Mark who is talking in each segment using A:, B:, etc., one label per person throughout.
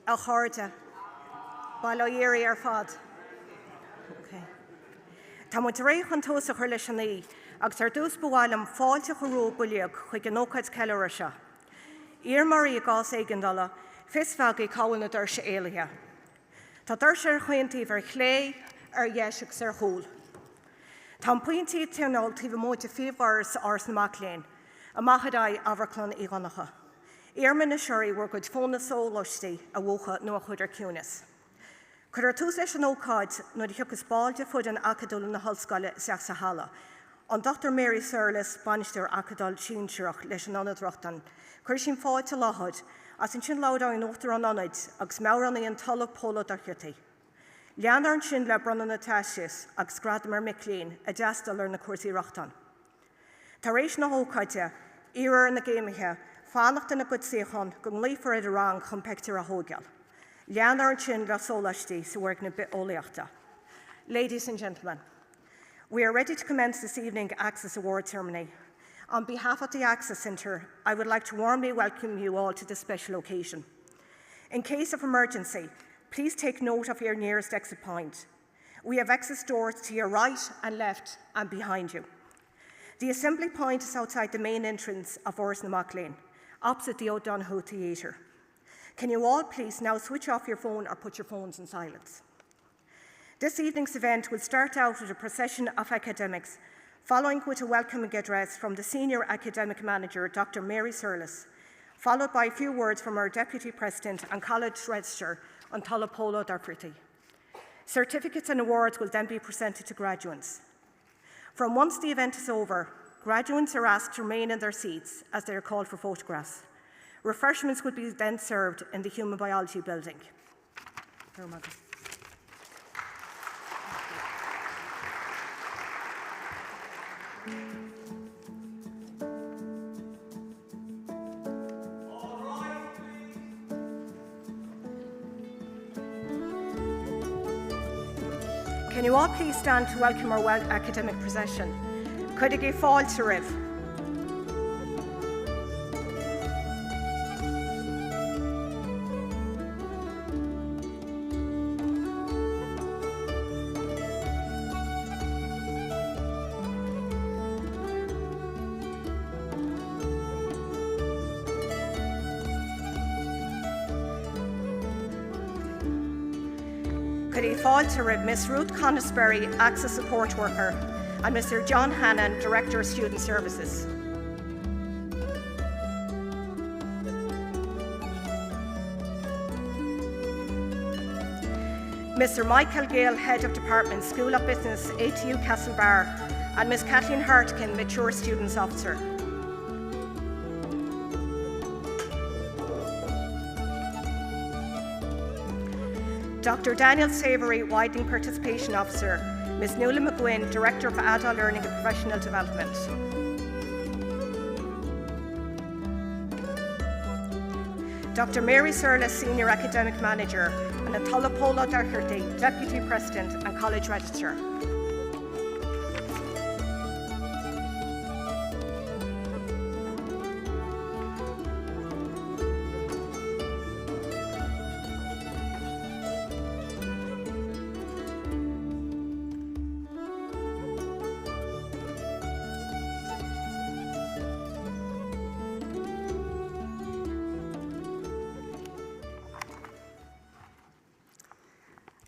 A: a chuirde bailíoirí ar fad. Okay. Tá muid réich an tosa chuir leis an í, agus ar dús bháilm fáilte chorú buliaag chuig an ócaid ceile se. Ír marí gás éigandala, fis feagaí cáilna d'ir se éalathe. Tá d'ir se ar chuintíomh ar chlé ar dhéiseach ar chúl. Tá pointí teanál tí móide fíomhhars ars na Macléin, a machadáid Aberclon í ganacha. Éarman na seirí war go fóna sólóistí a bhuacha nó a chud ar ciúnas. Chud ar tús leis an ócáid nó d thuchas báilte fud an acadúil na hallscoile seach sa hala. An Dr. Mary Surlis banisteir acadál síonseach leis an anadrochtan, chuir sin fáilte láthad as an sin lád an ótar an anid agus meabhrannaí an talamh póla darchiirtaí. Leanar an sin le bronna na taisis agus gradamar Macléin a deastal ar na cuasaí reachtan. Tá rééis na hócaide, íar na géimithe, fánacht na gudsaíochan go nglífar idir rang chun pectar a hógeal. Leanar an sin le sólaistí sa bhhaig na ólaíochta. Ladies and gentlemen, we are ready to commence this evening Access Award ceremony. On behalf of the Access Centre, I would like to warmly welcome you all to this special occasion. In case of emergency, please take note of your nearest exit point. We have access doors to your right and left and behind you. The assembly point is outside the main entrance of Orsna Maclean, opposite the O'Donoghue Theatre. Can you all please now switch off your phone or put your phones in silence? This evening's event will start out with a procession of academics, following with a welcoming address from the Senior Academic Manager, Dr. Mary Surlis, followed by a few words from our Deputy President and College Registrar, Antala Polo Darfriti. Certificates and awards will then be presented to graduates. From once the event is over, graduates are asked to remain in their seats as they are called for photographs. Refreshments will be then served in the Human Biology building. Can you all please stand to welcome our academic procession? Could you give fall to Riv? Could he fall to Miss Ruth Conisberry, Access Support Worker, and Mr. John Hannan, Director of Student Services. Mr. Michael Gale, Head of Department, School of Business, ATU Castlebar, and Ms. Kathleen Hartkin, Mature Students Officer. Dr. Daniel Savory, Widening Participation Officer, Ms. Nuala McGuinn, Director of Adult Learning and Professional Development. Dr. Mary Surlis, Senior Academic Manager, and Antala Polo Darchirty, Deputy President and College Registrar.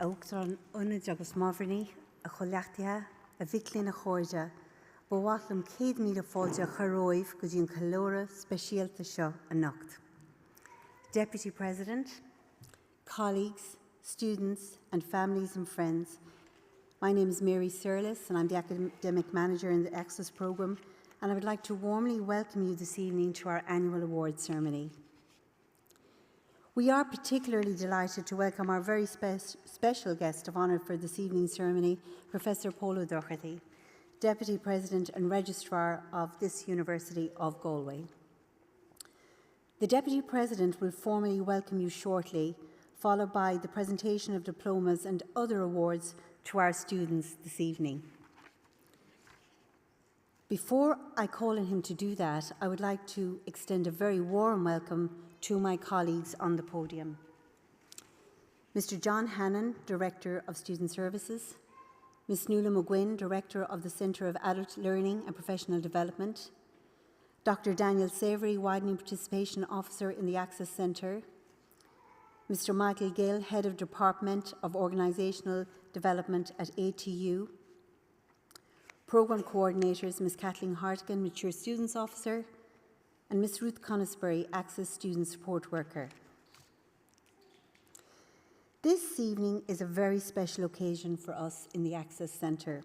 B: Ógtar unid agus mábharnaí a choleachtaithe a bhiclín a chóide, bhhaithlim 100,000 fáilte charóibh go dtí an calóra speisialta seo a nocht. Deputy President, colleagues, students and families and friends, my name is Mary Surlis and I'm the Academic Manager in the Access Programme, and I would like to warmly welcome you this evening to our annual award ceremony. We are particularly delighted to welcome our very special guest of honour for this evening's ceremony, Professor Polo Doherty, Deputy President and Registrar of this University of Galway. The Deputy President will formally welcome you shortly, followed by the presentation of diplomas and other awards to our students this evening. Before I call on him to do that, I would like to extend a very warm welcome to my colleagues on the podium. Mr. John Hannon, Director of Student Services, Ms. Nuala McGuinn, Director of the Centre of Adult Learning and Professional Development, Dr. Daniel Savory, Widening Participation Officer in the Access Centre, Mr. Michael Gill, Head of Department of Organisational Development at ATU, Programme Coordinators Ms. Kathleen Hartigan, Mature Students Officer, and Ms. Ruth Conisbury, Access Student Support Worker. This evening is a very special occasion for us in the Access Centre.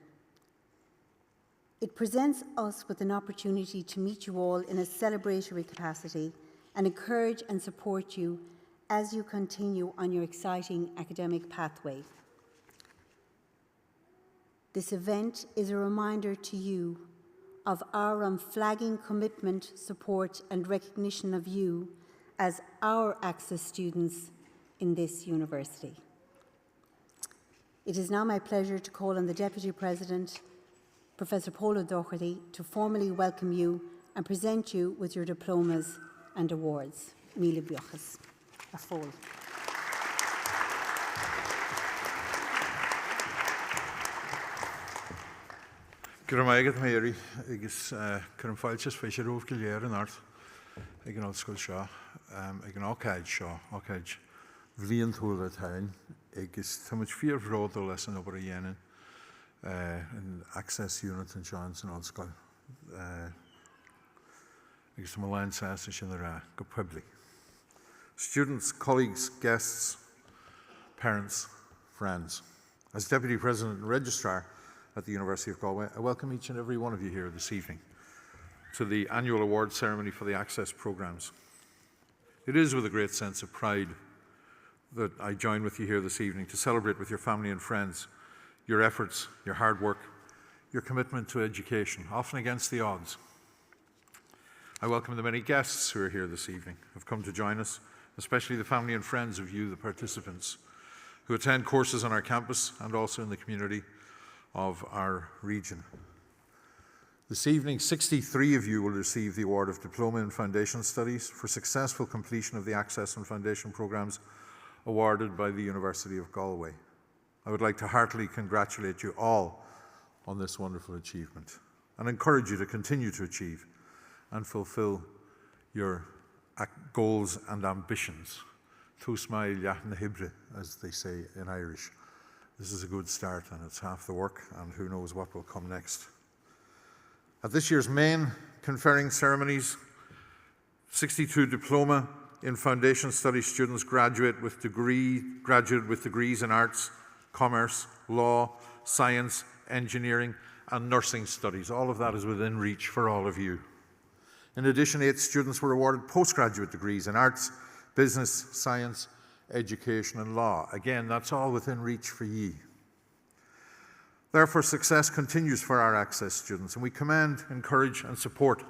B: It presents us with an opportunity to meet you all in a celebratory capacity and encourage and support you as you continue on your exciting academic pathway. This event is a reminder to you of our unflagging commitment, support and recognition of you as our Access students in this university. It is now my pleasure to call on the Deputy President, Professor Paula Doherty, to formally welcome you and present you with your diplomas and awards. Míle biochas. A fól.
C: Gyrmaigad Mary, agus Cyrmfalchas fes yr o'r gilyr yn art, ag yn olsgol sio, ag yn ocaid sio, ocaid flin thwyl y taen, agus tymwyd ffyr frod o lesson o'r ienin, yn access unit yn John's yn olsgol, agus ym ymlaen sas yn yr go public. Students, colleagues, guests, parents, friends. As Deputy President and Registrar at the University of Galway, I welcome each and every one of you here this evening to the annual award ceremony for the Access programmes. It is with a great sense of pride that I join with you here this evening to celebrate with your family and friends your efforts, your hard work, your commitment to education, often against the odds. I welcome the many guests who are here this evening, who have come to join us, especially the family and friends of you, the participants, who attend courses on our campus and also in the community of our region. This evening, 63 of you will receive the award of Diploma in Foundation Studies for successful completion of the Access and Foundation programmes awarded by the University of Galway. I would like to heartily congratulate you all on this wonderful achievement and encourage you to continue to achieve and fulfil your goals and ambitions. Tusmail Yahna Hibre, as they say in Irish. This is a good start and it's half the work, and who knows what will come next. At this year's main conferring ceremonies, 62 Diploma in Foundation Studies students graduate with degrees in arts, commerce, law, science, engineering and nursing studies. All of that is within reach for all of you. In addition, 8 students were awarded postgraduate degrees in arts, business, science, education and law. Again, that's all within reach for ye. Therefore, success continues for our Access students, and we commend, encourage and support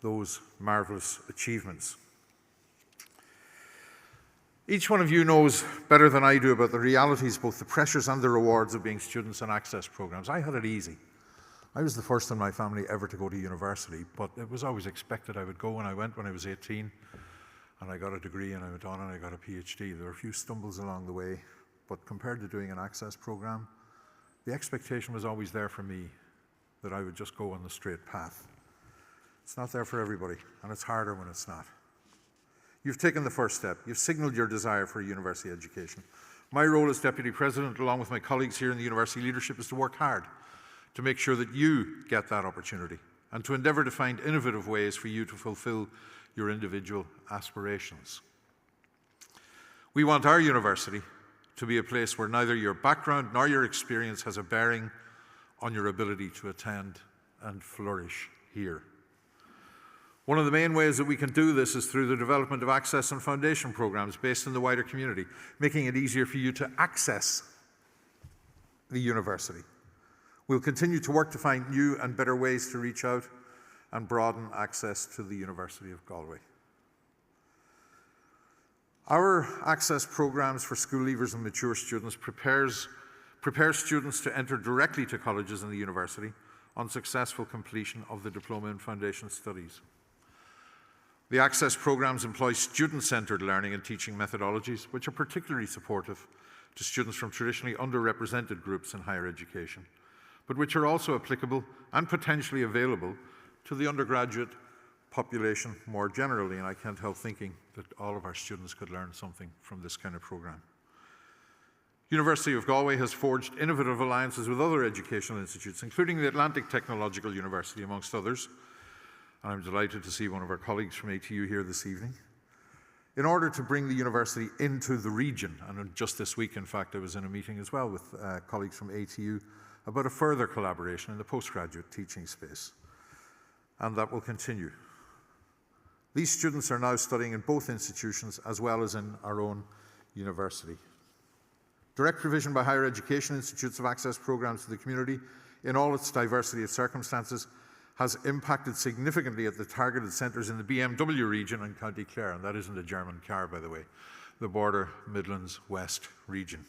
C: those marvellous achievements. Each one of you knows better than I do about the realities, both the pressures and the rewards of being students in Access programmes. I had it easy. I was the first in my family ever to go to university, but it was always expected I would go, and I went when I was 18. And I got a degree and I went on and I got a PhD. There were a few stumbles along the way, but compared to doing an Access programme, the expectation was always there for me that I would just go on the straight path. It's not there for everybody, and it's harder when it's not. You've taken the first step. You've signalled your desire for a university education. My role as Deputy President, along with my colleagues here in the university leadership, is to work hard to make sure that you get that opportunity and to endeavour to find innovative ways for you to fulfil your individual aspirations. We want our university to be a place where neither your background nor your experience has a bearing on your ability to attend and flourish here. One of the main ways that we can do this is through the development of Access and Foundation programmes based in the wider community, making it easier for you to access the university. We'll continue to work to find new and better ways to reach out and broaden access to the University of Galway. Our Access programmes for school leavers and mature students prepare students to enter directly to colleges and the university on successful completion of the Diploma in Foundation Studies. The Access programmes employ student-centred learning and teaching methodologies, which are particularly supportive to students from traditionally underrepresented groups in higher education, but which are also applicable and potentially available to the undergraduate population more generally. And I can't help thinking that all of our students could learn something from this kind of programme. University of Galway has forged innovative alliances with other educational institutes, including the Atlantic Technological University, amongst others. And I'm delighted to see one of our colleagues from ATU here this evening, in order to bring the university into the region. And just this week, in fact, I was in a meeting as well with colleagues from ATU about a further collaboration in the postgraduate teaching space. And that will continue. These students are now studying in both institutions as well as in our own university. Direct provision by higher education institutes of access programmes to the community in all its diversity of circumstances has impacted significantly at the targeted centres in the BMW region and County Clare, and that isn't a German car, by the way, the Border Midlands West region.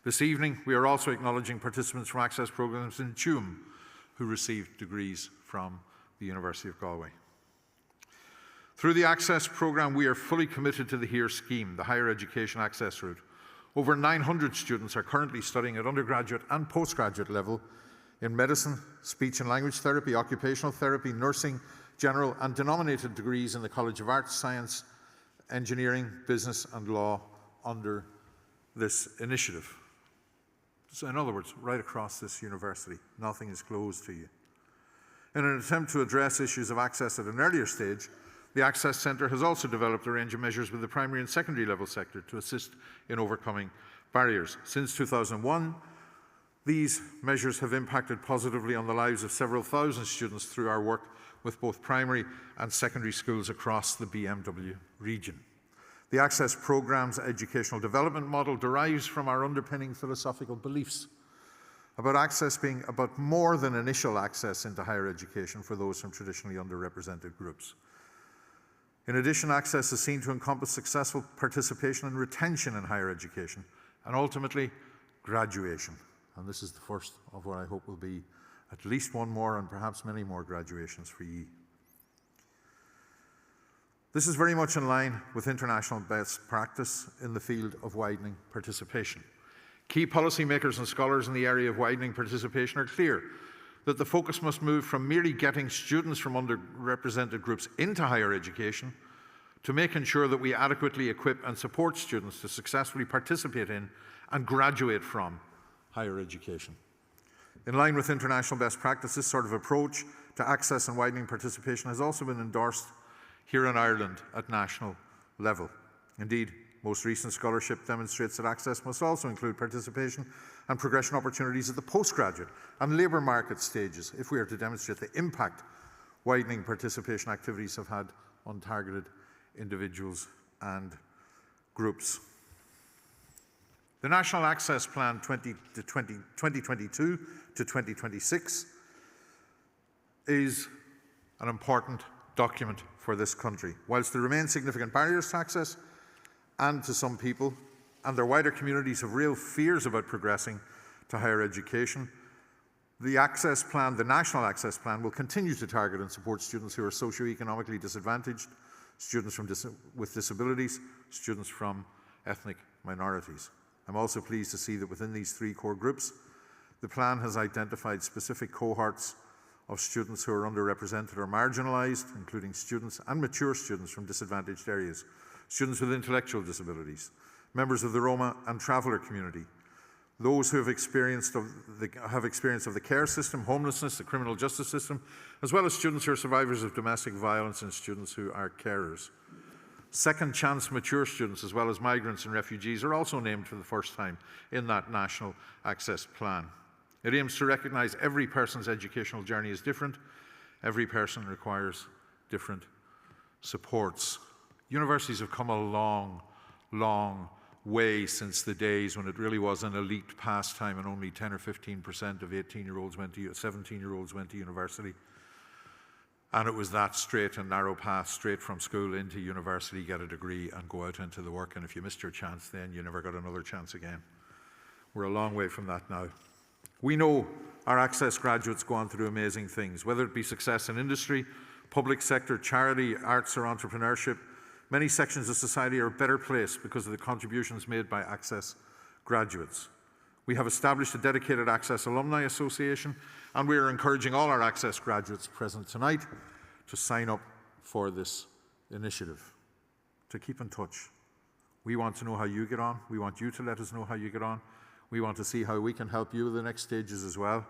C: This evening, we are also acknowledging participants from access programmes in Tuam who received degrees from the University of Galway. Through the access programme, we are fully committed to the HERE scheme, the higher education access route. Over 900 students are currently studying at undergraduate and postgraduate level in medicine, speech and language therapy, occupational therapy, nursing, general and denominated degrees in the College of Arts, Science, Engineering, Business and Law under this initiative. So in other words, right across this university, nothing is closed to you. In an attempt to address issues of access at an earlier stage, the Access Centre has also developed a range of measures with the primary and secondary level sector to assist in overcoming barriers. Since 2001, these measures have impacted positively on the lives of several thousand students through our work with both primary and secondary schools across the BMW region. The Access Programme's educational development model derives from our underpinning philosophical beliefs about access being about more than initial access into higher education for those from traditionally underrepresented groups. In addition, access is seen to encompass successful participation and retention in higher education, and ultimately, graduation. And this is the first of what I hope will be at least one more and perhaps many more graduations for ye. This is very much in line with international best practice in the field of widening participation. Key policymakers and scholars in the area of widening participation are clear that the focus must move from merely getting students from underrepresented groups into higher education to making sure that we adequately equip and support students to successfully participate in and graduate from higher education. In line with international best practice, this sort of approach to access and widening participation has also been endorsed here in Ireland at national level. Indeed, most recent scholarship demonstrates that access must also include participation and progression opportunities at the postgraduate and labour market stages if we are to demonstrate the impact widening participation activities have had on targeted individuals and groups. The National Access Plan 2022 to 2026 is an important document for this country. Whilst there remain significant barriers to access, and to some people and their wider communities have real fears about progressing to higher education, the Access Plan, the National Access Plan, will continue to target and support students who are socioeconomically disadvantaged, students with disabilities, students from ethnic minorities. I'm also pleased to see that within these three core groups, the plan has identified specific cohorts of students who are underrepresented or marginalised, including students and mature students from disadvantaged areas, students with intellectual disabilities, members of the Roma and traveller community, those who have experience of the care system, homelessness, the criminal justice system, as well as students who are survivors of domestic violence and students who are carers. Second chance mature students, as well as migrants and refugees, are also named for the first time in that National Access Plan. It aims to recognise every person's educational journey is different. Every person requires different supports. Universities have come a long, long way since the days when it really was an elite pastime and only 10 or 15% of 17-year-olds went to university. And it was that straight and narrow path, straight from school into university, get a degree and go out into the work. And if you missed your chance then, you never got another chance again. We're a long way from that now. We know our access graduates go on to do amazing things, whether it be success in industry, public sector, charity, arts or entrepreneurship. Many sections of society are a better place because of the contributions made by access graduates. We have established a dedicated Access Alumni Association, and we are encouraging all our Access graduates present tonight to sign up for this initiative, to keep in touch. We want to know how you get on. We want you to let us know how you get on. We want to see how we can help you with the next stages as well.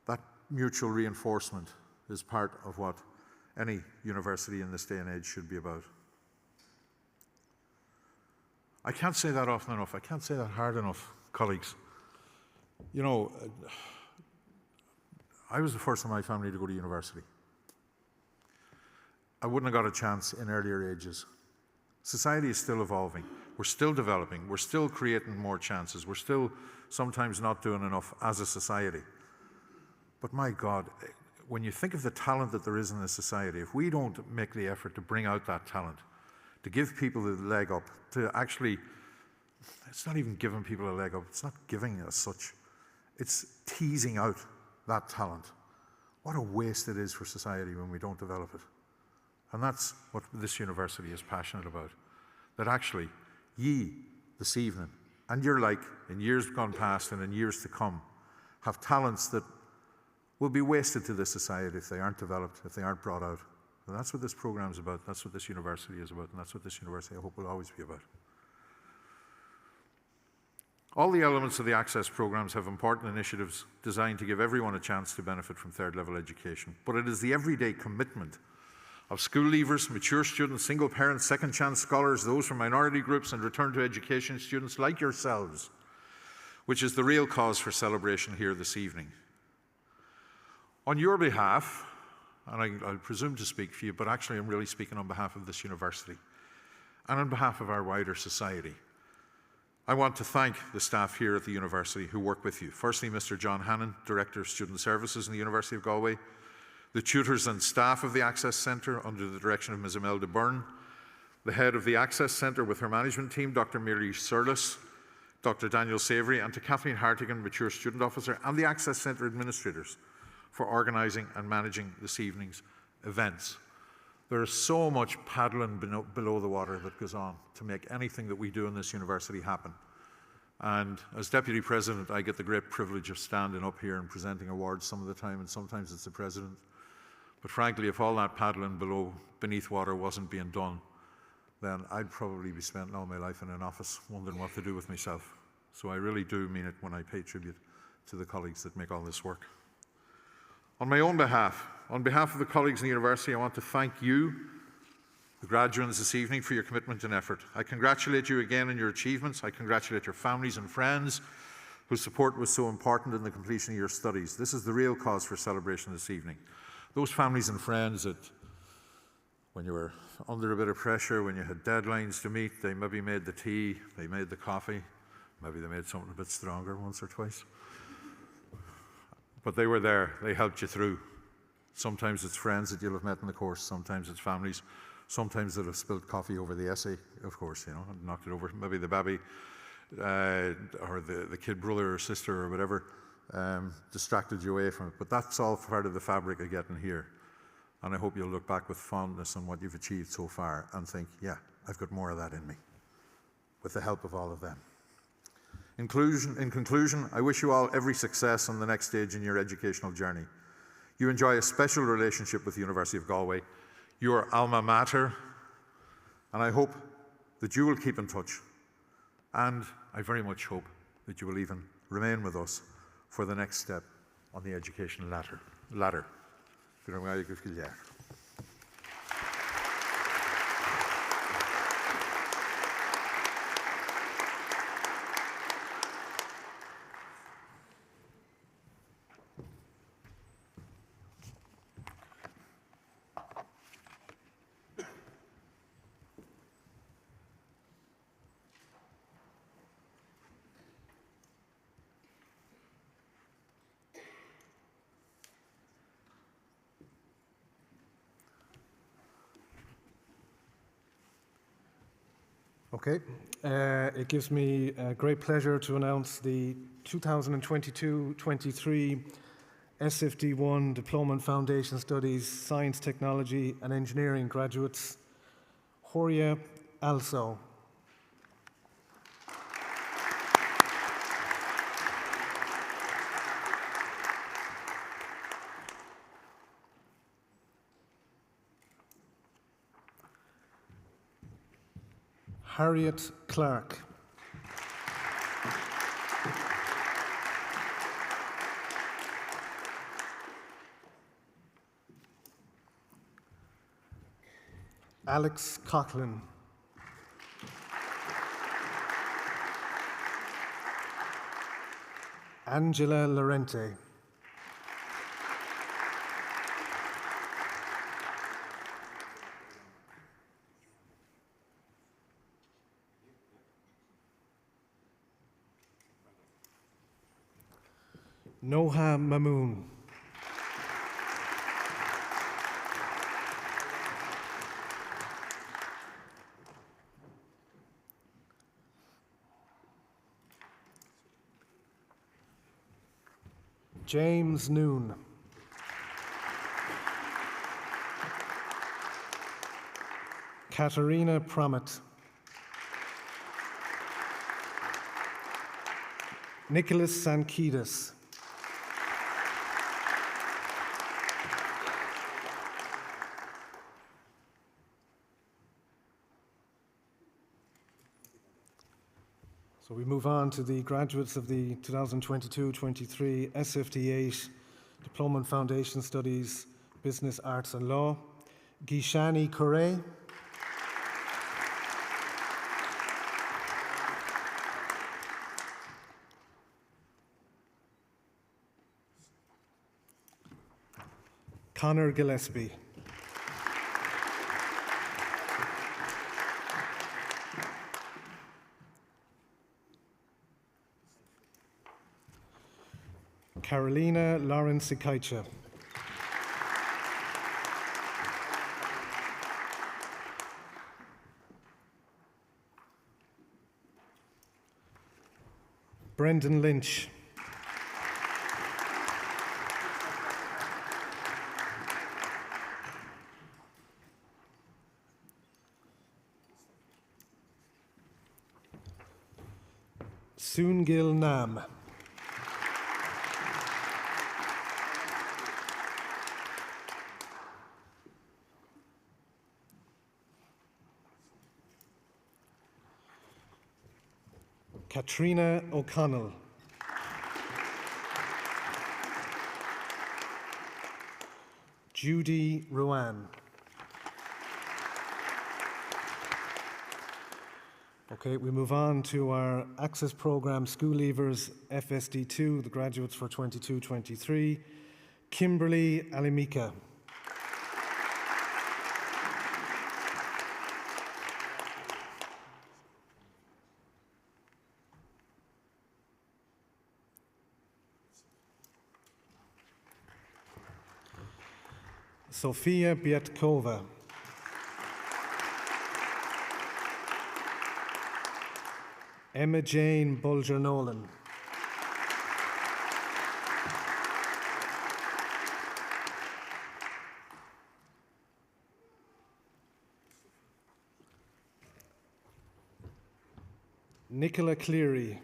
C: That mutual reinforcement is part of what any university in this day and age should be about. I can't say that often enough. I can't say that hard enough, colleagues. You know, I was the first in my family to go to university. I wouldn't have got a chance in earlier ages. Society is still evolving. We're still developing. We're still creating more chances. We're still sometimes not doing enough as a society. But my God, when you think of the talent that there is in this society, if we don't make the effort to bring out that talent, to give people the leg up, to actually, it's not even giving people a leg up, it's not giving as such, it's teasing out that talent. What a waste it is for society when we don't develop it. And that's what this university is passionate about. That actually, ye this evening, and you're like in years gone past and in years to come, have talents that will be wasted to this society if they aren't developed, if they aren't brought out. And that's what this program is about, that's what this university is about, and that's what this university, I hope, will always be about. All the elements of the Access programs have important initiatives designed to give everyone a chance to benefit from third-level education. But it is the everyday commitment of school leavers, mature students, single parents, second chance scholars, those from minority groups and return to education students like yourselves, which is the real cause for celebration here this evening. On your behalf, and I presume to speak for you, but actually I'm really speaking on behalf of this university and on behalf of our wider society, I want to thank the staff here at the university who work with you. Firstly, Mr. John Hannon, Director of Student Services in the University of Galway, the tutors and staff of the Access Centre under the direction of Ms. Imelda Byrne, the head of the Access Centre with her management team, Dr. Mary Surlis, Dr. Daniel Savory, and to Kathleen Hartigan, Mature Student Officer, and the Access Centre administrators for organising and managing this evening's events. There is so much paddling below the water that goes on to make anything that we do in this university happen. And as Deputy President, I get the great privilege of standing up here and presenting awards some of the time, and sometimes it's the President. But frankly, if all that paddling beneath water wasn't being done, then I'd probably be spending all my life in an office wondering what to do with myself. So I really do mean it when I pay tribute to the colleagues that make all this work. On my own behalf, on behalf of the colleagues in the university, I want to thank you, the graduates this evening, for your commitment and effort. I congratulate you again on your achievements. I congratulate your families and friends whose support was so important in the completion of your studies. This is the real cause for celebration this evening. Those families and friends that, when you were under a bit of pressure, when you had deadlines to meet, they maybe made the tea, they made the coffee, maybe they made something a bit stronger once or twice. But they were there, they helped you through. Sometimes it's friends that you'll have met in the course, sometimes it's families, sometimes they'll have spilled coffee over the essay, of course, you know, and knocked it over. Maybe the baby or the kid brother or sister or whatever distracted you away from it. But that's all part of the fabric of getting here. And I hope you'll look back with fondness on what you've achieved so far and think, yeah, I've got more of that in me, with the help of all of them. In conclusion, I wish you all every success on the next stage in your educational journey. You enjoy a special relationship with the University of Galway, your alma mater, and I hope that you will keep in touch. And I very much hope that you will even remain with us for the next step on the educational ladder.
D: Okay, it gives me great pleasure to announce the 2022-23 SFD1 Diploma in Foundation Studies, Science, Technology and Engineering graduates, Horia Also. Harriet Clark. Alex Coughlin. Angela Lorente. Noha Mamoon. James Noon. Katerina Promet. Nicholas Sankidis. So we move on to the graduates of the 2022-23 SFT8 Diploma in Foundation Studies, Business, Arts and Law. Gishani Correa. Connor Gillespie. Carolina Lauren Sikaicha. Brendan Lynch. Soongil Nam. Katrina O'Connell. Judy Ruan. Okay, we move on to our Access Programme School Leavers FSD2, the graduates for 22-23. Kimberly Alimika. Sofia Bietkova. Emma Jane Bulger-Nolan. Nicola Cleary.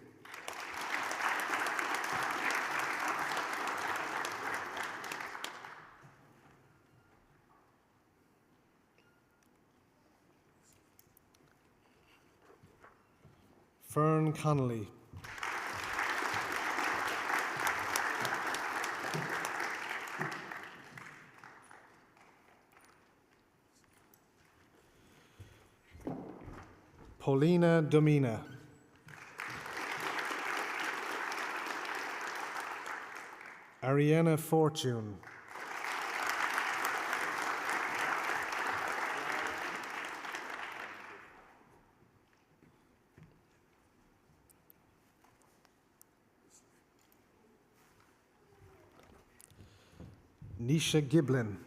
D: Fern Connolly. Paulina Domina. Ariana Fortune. Nisha Giblin.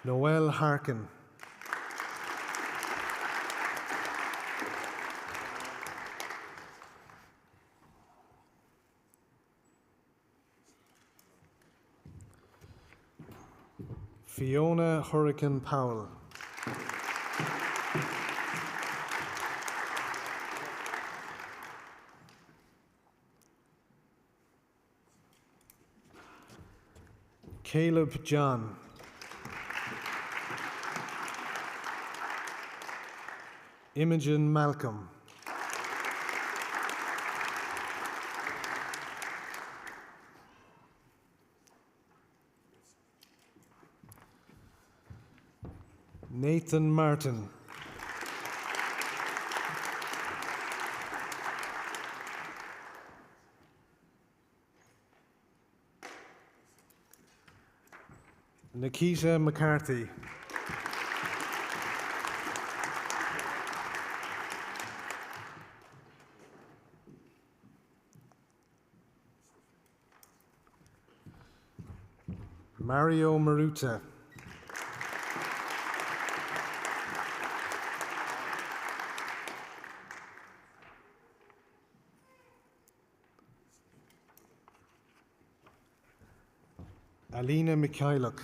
D: Noel Harkin. Fiona Hurricane Powell. Caleb John. Imogen Malcolm. Nathan Martin. Nikita McCarthy. Mario Maruta. Alina Mikhailuk.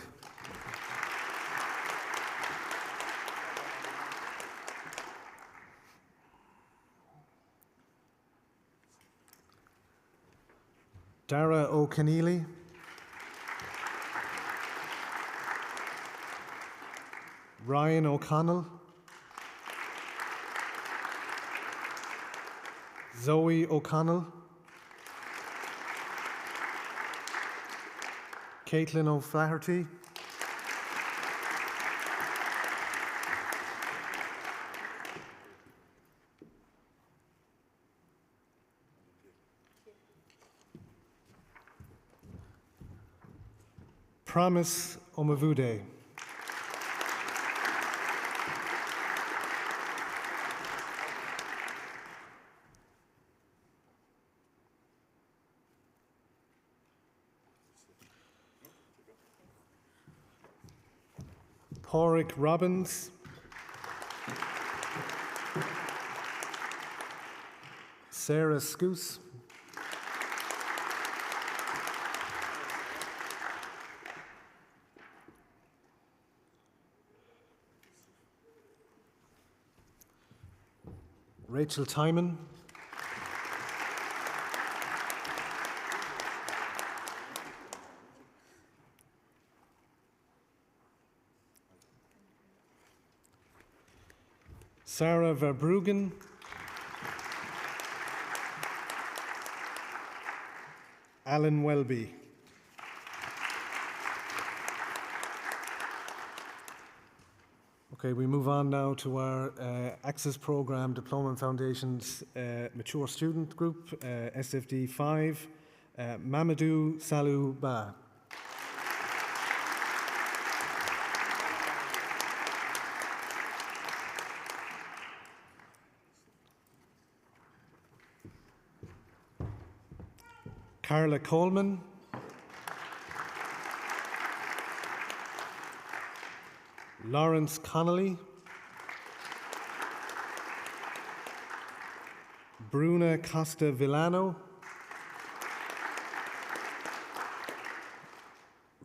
D: Dara O'Keneally. Ryan O'Connell. Zoe O'Connell. Caitlin O'Flaherty. Promise Omavude. Porrick Robbins. Sarah Scoose. Rachel Timon. Sarah Verbruggen. Alan Welby. Okay, we move on now to our Access Programme Diploma and Foundations Mature Student Group, SFD 5, Mamadou Salou Ba. Carla Coleman. Lawrence Connolly. Bruna Costa Villano.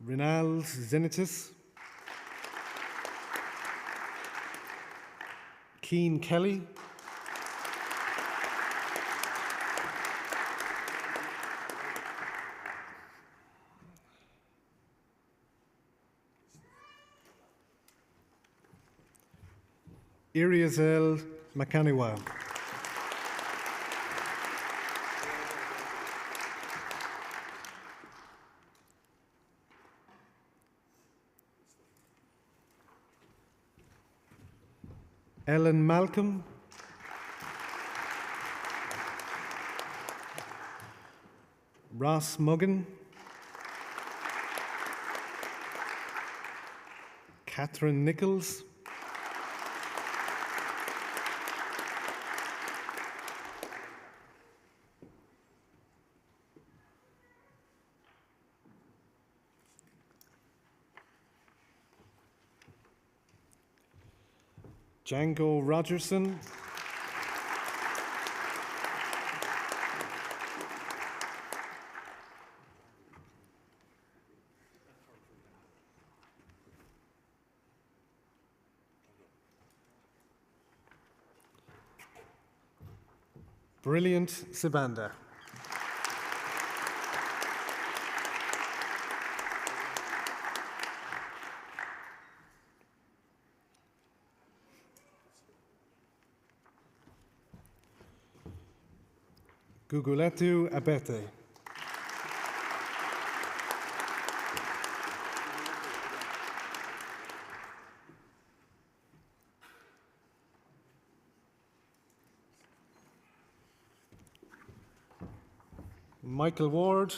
D: Rinals Zenitis. Keen Kelly. Iriazel Makaniwa. Ellen Malcolm. Ross Muggan. Catherine Nichols. Django Rogerson. Brilliant Sibanda. Guguletu Abete. Michael Ward.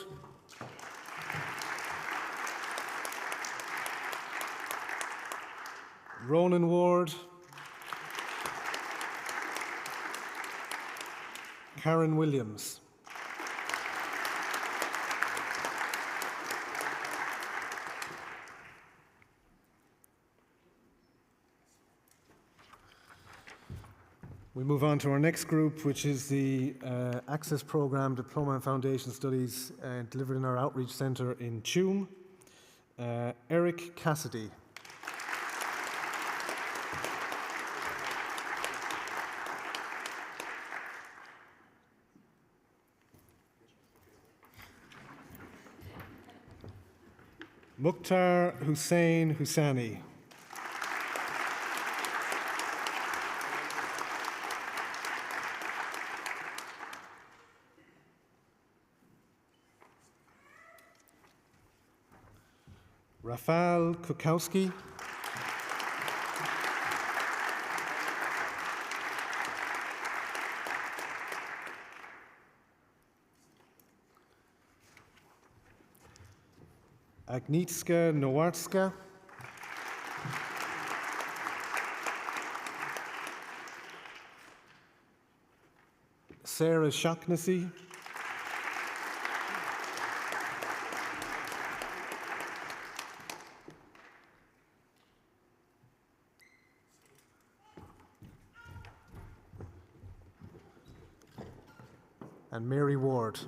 D: Ronan Ward. Karen Williams. We move on to our next group, which is the Access Programme Diploma and Foundation Studies delivered in our Outreach Centre in Tuam. Eric Cassidy. Mukhtar Hussain Husani. Rafal Kukowski. Agnitska Nowarska. Sarah Shaughnessy. And Mary Ward.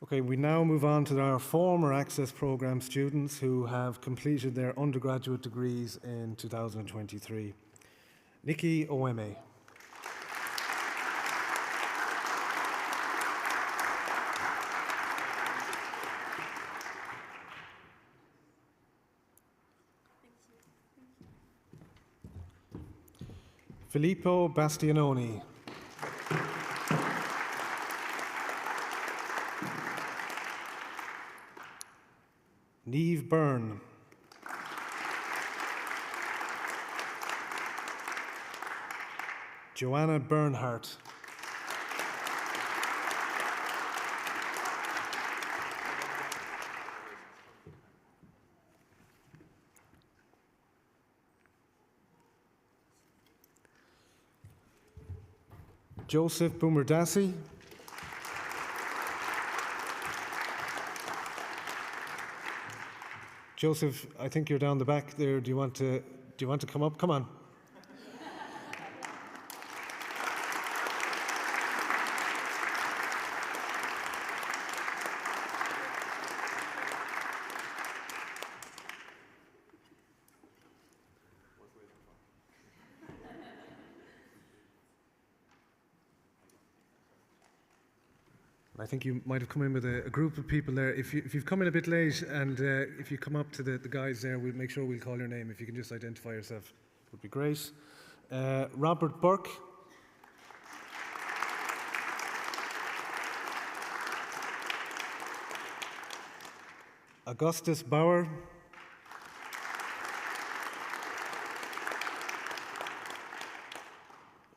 D: Okay, we now move on to our former Access Programme students who have completed their undergraduate degrees in 2023. Nikki Oweme. Filippo Bastianoni. Niamh Byrne. Joanna Bernhardt. Joseph Boomerdassi. Joseph, I think you're down the back there. Do you want to come up? Come on. I think you might have come in with a group of people there. If you've come in a bit late and if you come up to the guys there, we'll make sure we'll call your name. If you can just identify yourself, it would be great. Robert Burke. Augustus Bauer.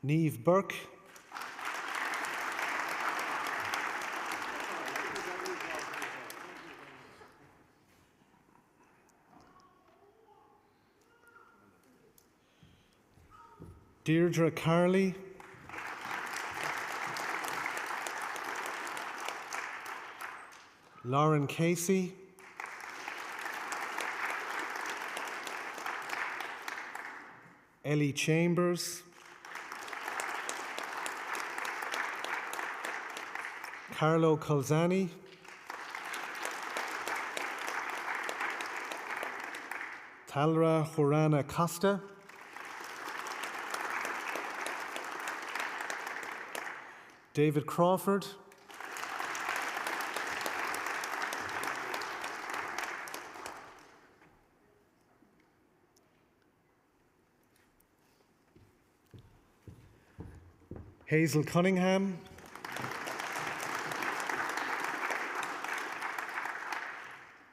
D: Niamh Burke. Deirdre Carley. Lauren Casey. Ellie Chambers. Carlo Colzani. Talra Horana Costa. David Crawford. Hazel Cunningham,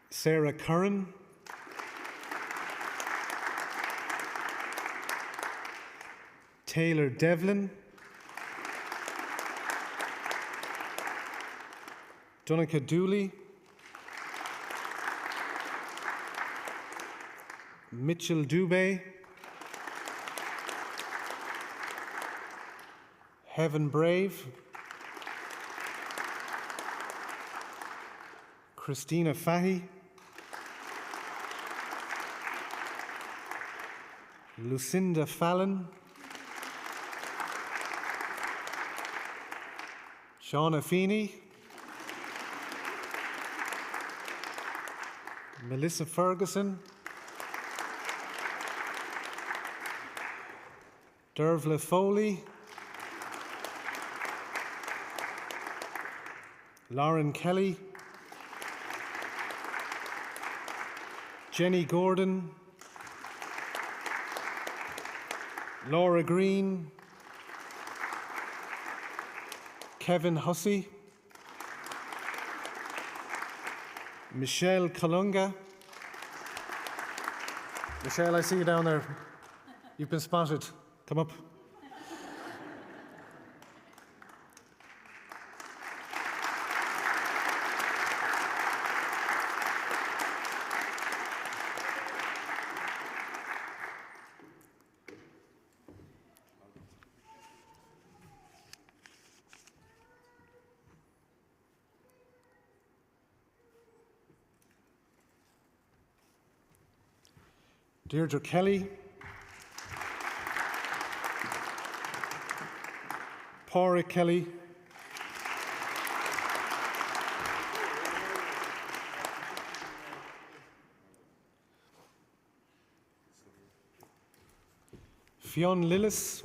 D: Sarah Curran, Taylor Devlin, Donica Dooley, Mitchell Dubé, Heaven Brave, Christina Fahy, Lucinda Fallon, Shauna Feeney, Melissa Ferguson, Dervla Foley, Lauren Kelly, Jenny Gordon, Laura Green, Kevin Hussey, Michelle Kalunga. Michelle, I see you down there. You've been spotted. Come up. Deirdre Kelly, Pádraig Kelly, Fionn Lillis,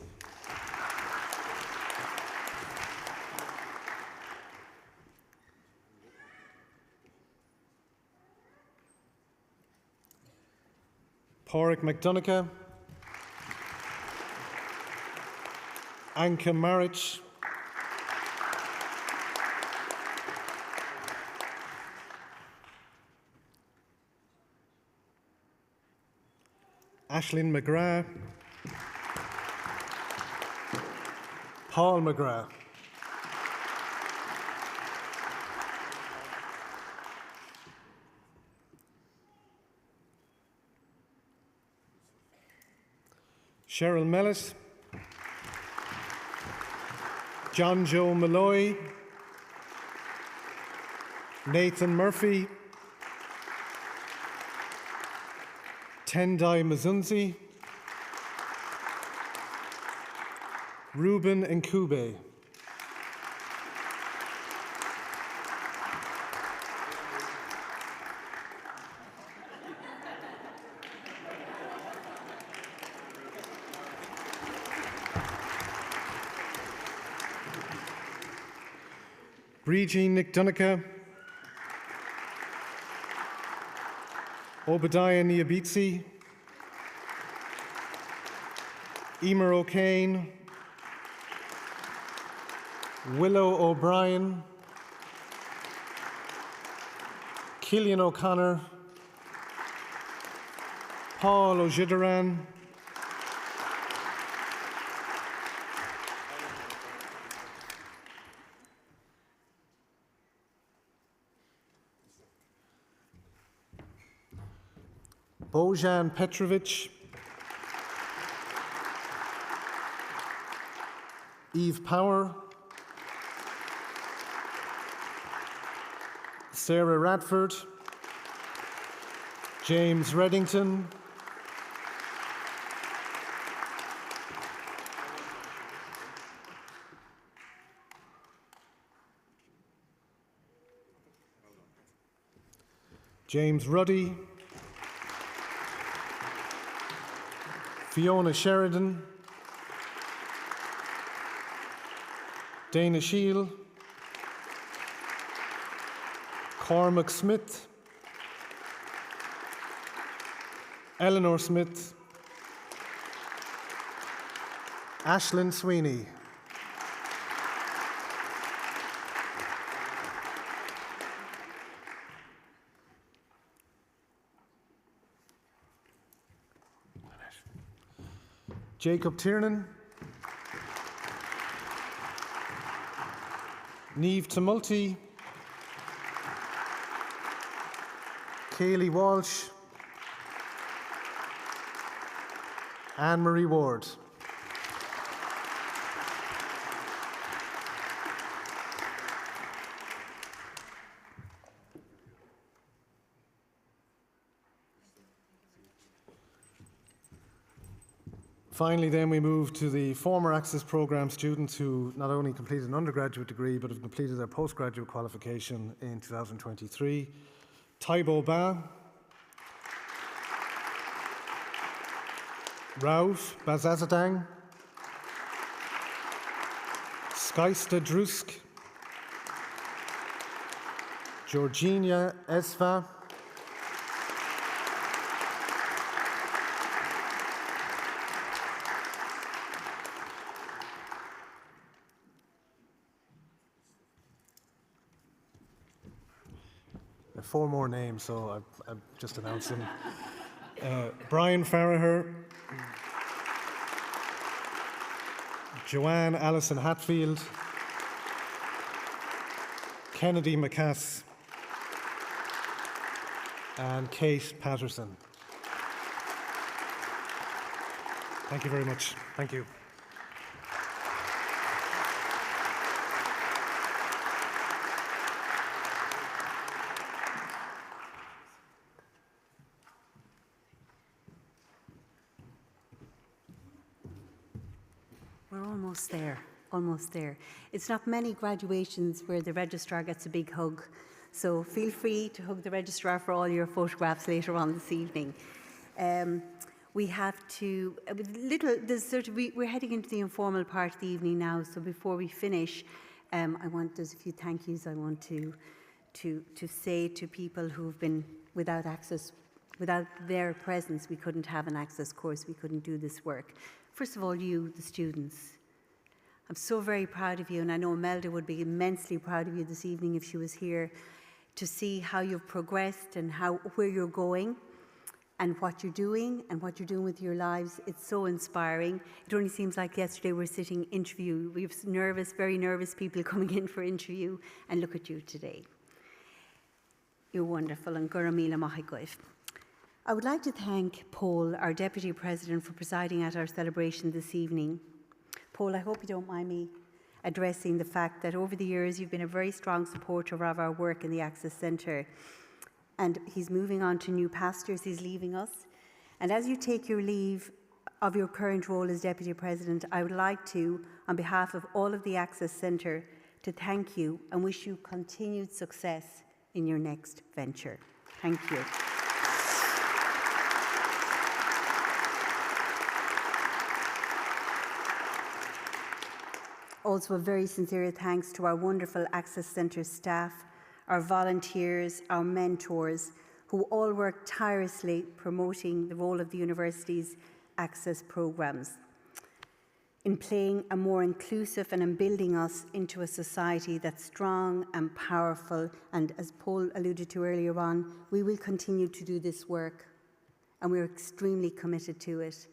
D: Pádraig McDonough, Anka Marich, Aisling McGrath, Paul McGrath, Cheryl Mellis, John Joe Malloy, Nathan Murphy, Tendai Mazunzi, Ruben Nkube, Breejean McDonough, Obadiah Niabitsi, Emer O'Kane, Willow O'Brien, Cillian O'Connor, Paul O'Jideran, Bojan Petrovic, Eve Power, Sarah Radford, James Reddington, James Ruddy, Fiona Sheridan, Dana Shield, Cormac Smith, Eleanor Smith, Ashlyn Sweeney, Jacob Tiernan, Niamh Tumulty, Kaylee Walsh, Anne-Marie Ward. Finally, then, we move to the former Access Programme students who not only completed an undergraduate degree but have completed their postgraduate qualification in 2023. Taibo Ba, Rauf Bazazadang, Skysta Drusk, Georgina Esva, four more names, so I've just announced them. Brian Farraher, Joanne Allison Hatfield, Kennedy McCass, and Kate Patterson. Thank you very much. Thank you.
B: We're almost there. It's not many graduations where the registrar gets a big hug, so feel free to hug the registrar for all your photographs later on this evening. We have to, we're heading into the informal part of the evening now, so before we finish, there's a few thank yous I want to say to people who've been without access. Without their presence, we couldn't have an access course, we couldn't do this work. First of all, you, the students. I'm so very proud of you, and I know Imelda would be immensely proud of you this evening if she was here, to see how you've progressed and where you're going and what you're doing with your lives. It's so inspiring. It only seems like yesterday we're sitting interview. We have very nervous people coming in for interview, and look at you today. You're wonderful, and Guramila Mahigoif. I would like to thank Paul, our Deputy President, for presiding at our celebration this evening. Paul, I hope you don't mind me addressing the fact that over the years you've been a very strong supporter of our work in the Access Centre. And he's moving on to new pastures, he's leaving us. And as you take your leave of your current role as Deputy President, I would like to, on behalf of all of the Access Centre, to thank you and wish you continued success in your next venture. Thank you. Also, a very sincere thanks to our wonderful Access Centre staff, our volunteers, our mentors, who all work tirelessly promoting the role of the university's access programmes in playing a more inclusive and in building us into a society that's strong and powerful. And as Paul alluded to earlier on, we will continue to do this work, and we're extremely committed to it.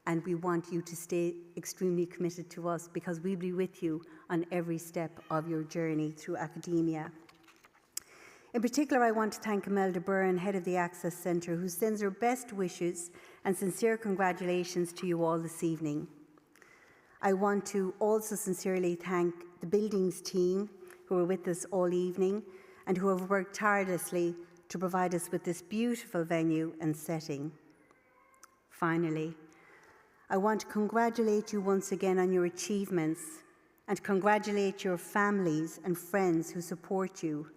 B: And we want you to stay extremely committed to us, because we'll be with you on every step of your journey through academia. In particular, I want to thank Imelda Byrne, Head of the Access Centre, who sends her best wishes and sincere congratulations to you all this evening. I want to also sincerely thank the buildings team who are with us all evening and who have worked tirelessly to provide us with this beautiful venue and setting. Finally, I want to congratulate you once again on your achievements and congratulate your families and friends who support you.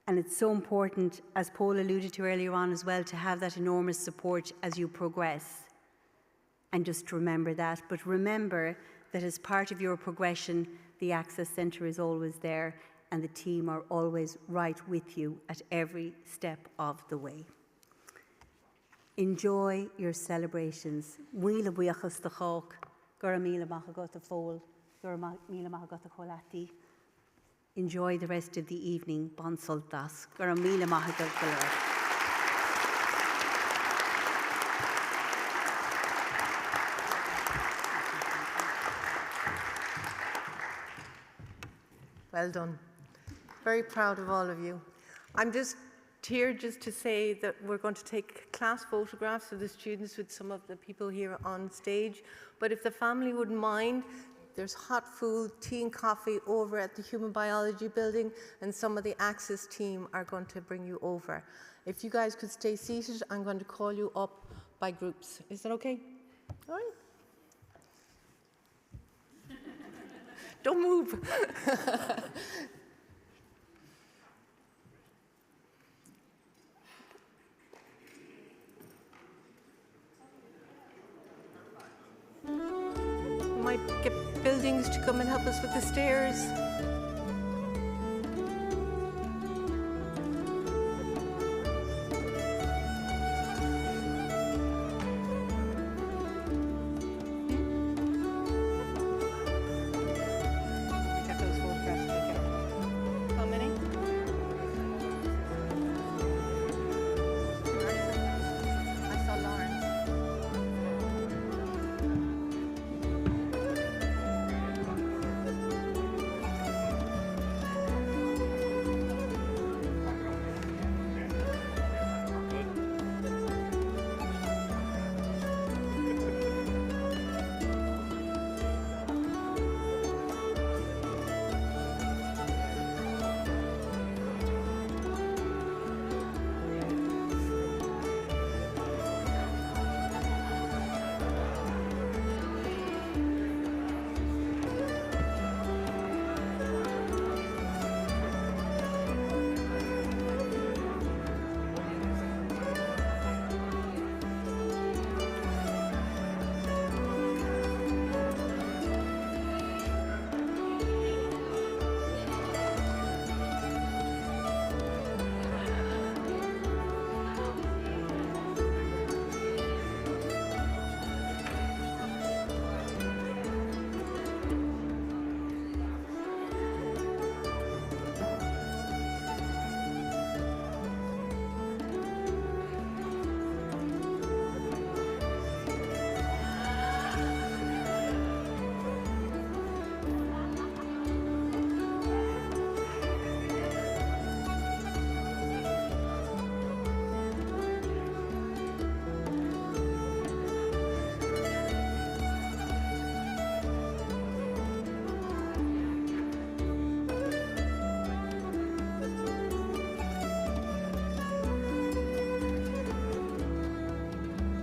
B: And it's so important, as Paul alluded to earlier on as well, to have that enormous support as you progress. And just remember that. But remember that as part of your progression, the Access Centre is always there and the team are always right with you at every step of the way. Enjoy your celebrations. Mila buíochas de chóc, gur míle machagat a fól, gur míle machagat a cholati. Enjoy the rest of the evening. Bon soltas, gur míle machagat galore.
E: Well done. Very proud of all of you. I'm just here just to say that we're going to take class photographs of the students with some of the people here on stage. But if the family wouldn't mind, there's hot food, tea and coffee over at the Human Biology building, and some of the Access team are going to bring you over. If you guys could stay seated, I'm going to call you up by groups. Is that okay? All right. Don't move. Might get buildings to come and help us with the stairs. Get those photographs taken. How many? I saw Lawrence.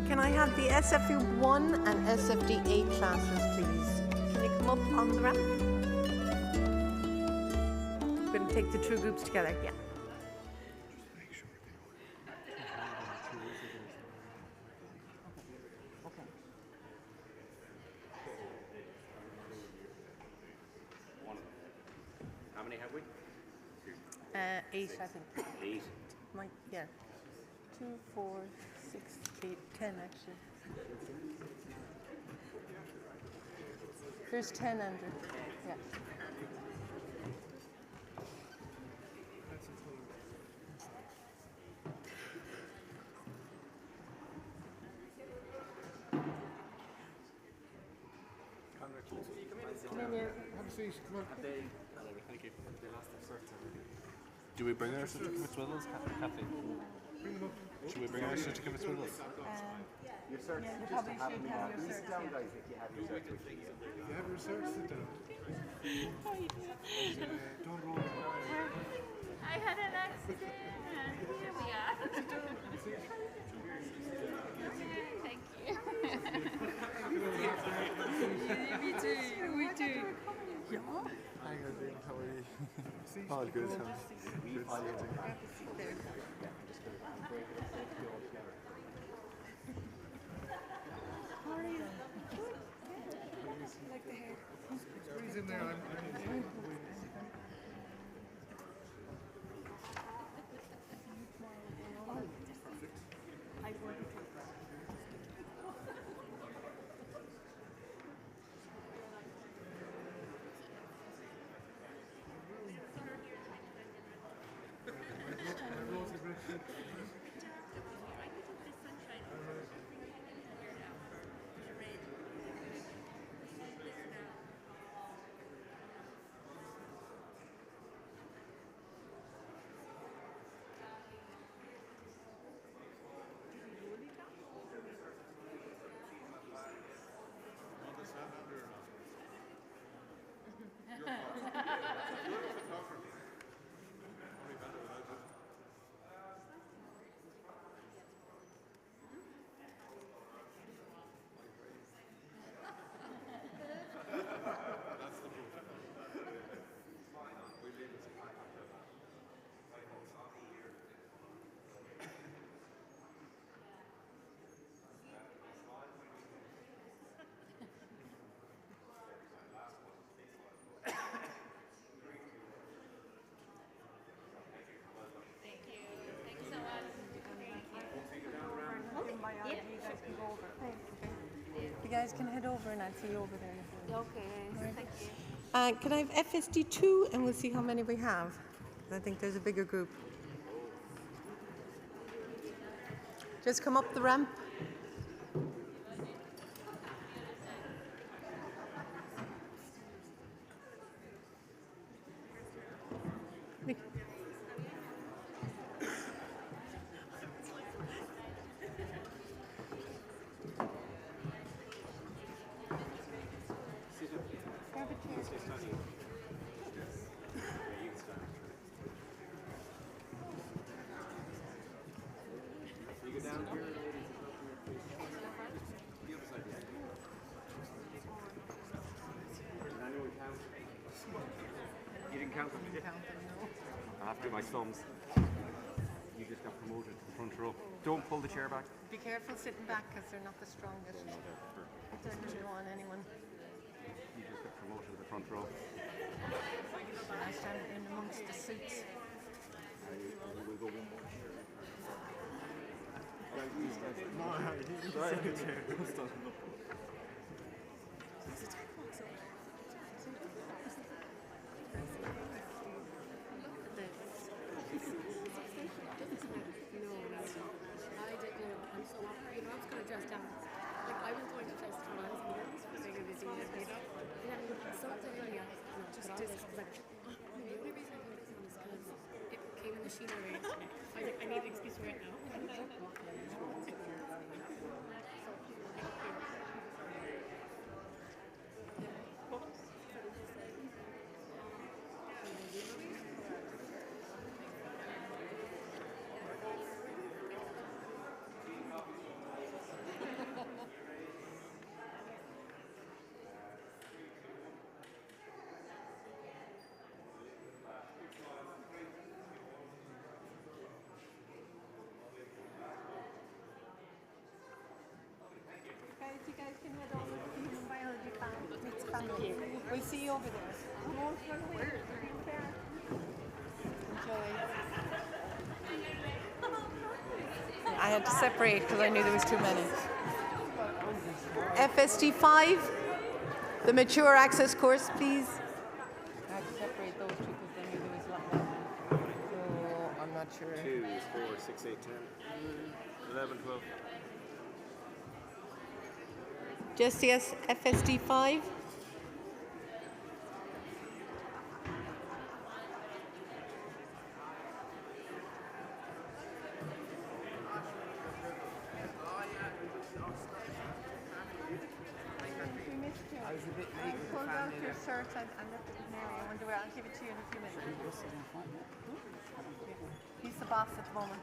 E: Can I have the SFU 1 and SFD 8 classes, please? Can you come up on the ramp? We're going to take the two groups together, yeah.
F: How many have we?
E: 8, I think.
F: 8.
E: Yeah. 2, 4, 6, 8, 10 actually. There's 10 under. Yeah. Come in here.
D: Have a seat. Come on.
F: Thank you. Do we bring our certificates with us, Kathy? Should we bring our certificates with us?
E: You probably should have your cert.
D: You have your search, sit down. Don't roll.
G: I had an accident. Here we are. Thank you. Me too. We too. Yeah.
H: Hi, Nadine. How are you? All good.
D: Squeeze in there.
E: You guys can head over and I'll see you over there.
G: Okay, thank you.
E: Can I have FSD2 and we'll see how many we have? I think there's a bigger group. Just come up the ramp.
I: You didn't count them, did you? After my sums, you just got promoted to the front row. Don't pull the chair back.
E: Be careful sitting back because they're not the strongest. It doesn't go on anyone.
I: You just got promoted to the front row.
E: I stand in amongst the suits.
I: We'll go one more.
G: I need an excuse right now.
E: You guys can head over to the human biology family. We'll see you over there. Enjoy. I had to separate because I knew there was too many. FST 5, the mature access course, please. I had to separate those two because I knew there was a lot more. So I'm not sure.
F: 2, 4, 6, 8, 10, 11, 12.
E: Just yes, FSD 5. I was a bit late. I pulled out your shirt. I left it with Mary. I wonder where. I'll give it to you in a few minutes. He's the boss at the moment.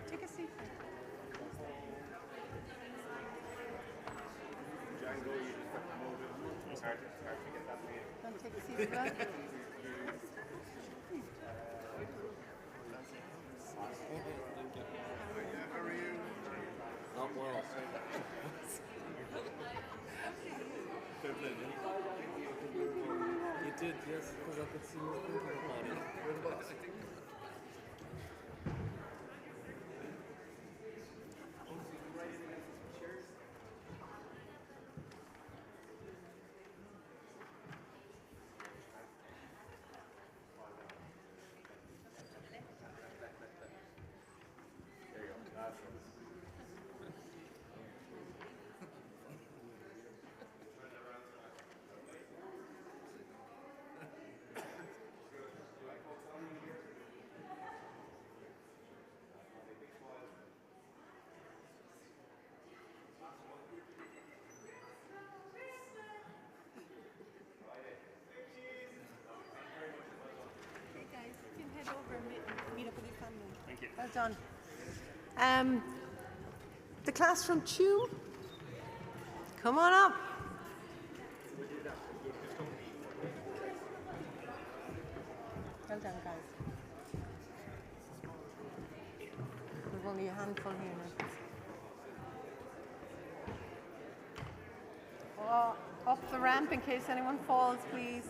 E: Take a seat. Don't take a seat, right?
F: Not well. You did, yes, because I could see you thinking about it.
E: Meet up with your family. Thank you. Well done. The class from Chew, come on up. Well done, guys. We've only a handful here now. Oh, up the ramp in case anyone falls, please.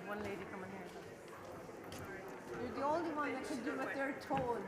E: One lady coming here. Anyone that can do what they're told.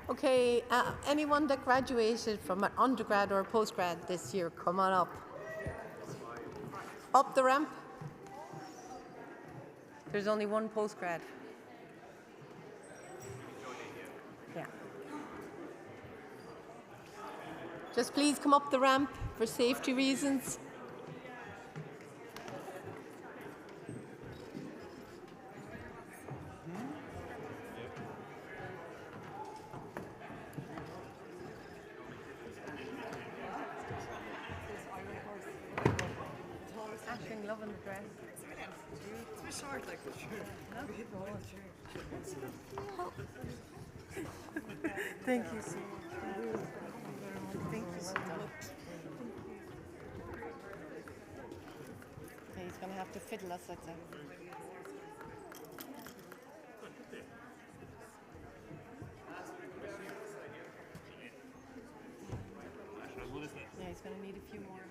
E: Okay, anyone that graduated from an undergrad or a postgrad this year, come on up. Up the ramp. There's only one postgrad. Yeah. Just please come up the ramp for safety reasons. Ashling loving the dress.
J: It's a bit short, like, but sure. Thank you so much. Thank you so much.
E: Okay, he's going to have to fiddle us, I'd say. Yeah, he's going to need a few more.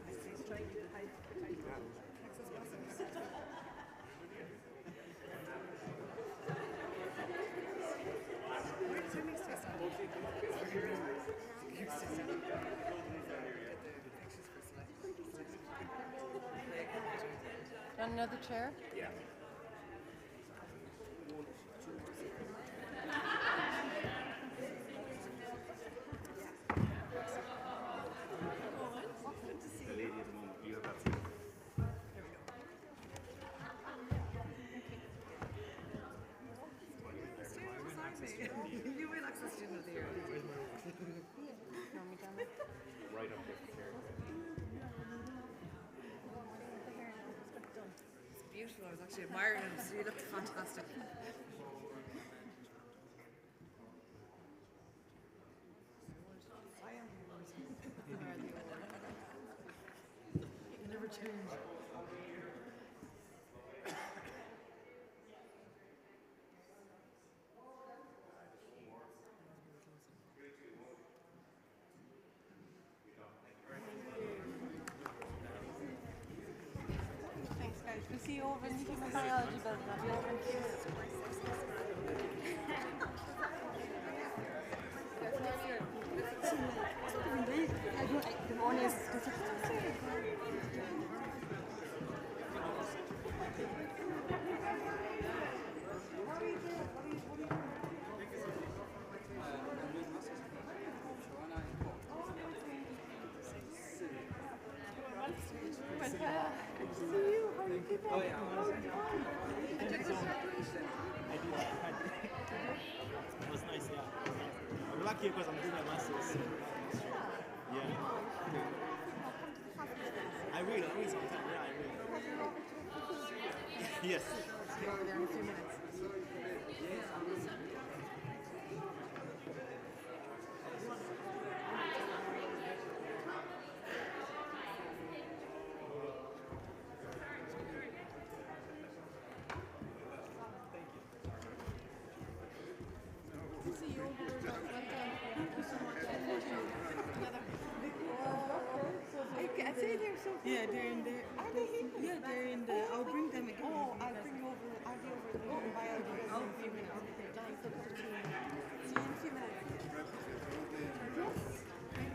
E: Want another chair? Yeah.
I: The lady at the moment, you have that seat.
J: You will access student of the year.
I: Right up there.
J: It's beautiful. I was actually admiring him. So you looked fantastic. You never change.
E: Thanks, guys. We'll see you over in the human biology building. I'll be over in here.
F: It was nice, yeah. I'm lucky because I'm doing my master's. Yeah. I will sometime, yeah, I will. Yes.
J: Go over there in a few minutes.
E: I'd say they're so cool.
J: Yeah, they're in there.
E: Are they here?
J: Yeah, they're in there. I'll bring them again.
E: Oh, I'll bring you over. I'll be over in the biology in a few minutes. Down to the